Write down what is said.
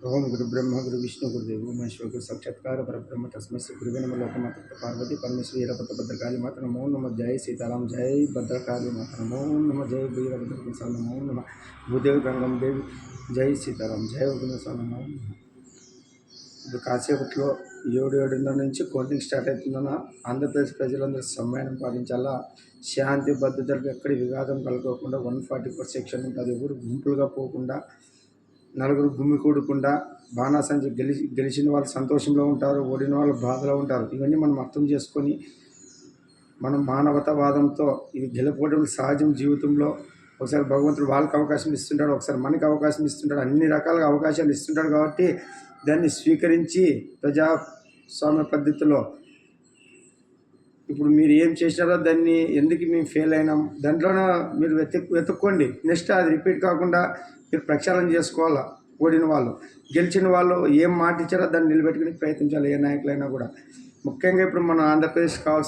ओम गुरु ब्रह्मा गुरु विष्णु गुरुदेव महेश्वर गुरु साक्षात्कार परब्रह्म तस्मै श्री गुरुवे नमः लोकमाता पार्वती परमेश्वरी वीरभद्र भद्रकाली माता नमो नमः जय सीताराम जय भद्रकाली माता नमो नमः जय वीरभद्र नमो नमः भूदेव गंगम देवी जय सीताराम जय उग्रनसा नमो नमः। ఇప్పుడు కాసేపట్లో 7:30 నుంచి కౌంటింగ్ స్టార్ట్ అవుతుందన్న ఆంధ్రప్రదేశ్ ప్రజలందరూ సమ్మేళనం పాటించాలా, శాంతి భద్రతలకు ఎక్కడి విఘాతం కలగకుండా 144 సెక్షన్ ఉంటుంది. ఎవరు గుంపులుగా పోకుండా, నలుగురు గుమ్మి కూడకుండా, బాణాసంచి గెలిచిన వాళ్ళు సంతోషంలో ఉంటారు, ఓడిన వాళ్ళు బాధలో ఉంటారు. ఇవన్నీ మనం అర్థం చేసుకొని మనం మానవతావాదంతో ఇది గెలుపోవడం సహజం జీవితంలో. ఒకసారి భగవంతుడు వాళ్ళకి అవకాశం ఇస్తుంటాడు, ఒకసారి మనకి అవకాశం ఇస్తుంటాడు, అన్ని రకాలుగా అవకాశాలు ఇస్తుంటాడు. కాబట్టి దాన్ని స్వీకరించి ప్రజాస్వామ్య పద్ధతిలో ఇప్పుడు మీరు ఏం చేసినారో దాన్ని ఎందుకు మేము ఫెయిల్ అయినాం దాంట్లోనే మీరు వెతుక్కోండి. నెక్స్ట్ అది రిపీట్ కాకుండా మీరు ప్రక్షాళన చేసుకోవాలా. ఓడిన వాళ్ళు గెలిచిన వాళ్ళు ఏం మాట ఇచ్చారో దాన్ని నిలబెట్టుకుని ప్రయత్నించాలి, ఏ నాయకులైనా కూడా. ముఖ్యంగా ఇప్పుడు మన ఆంధ్రప్రదేశ్ కావాల్సిన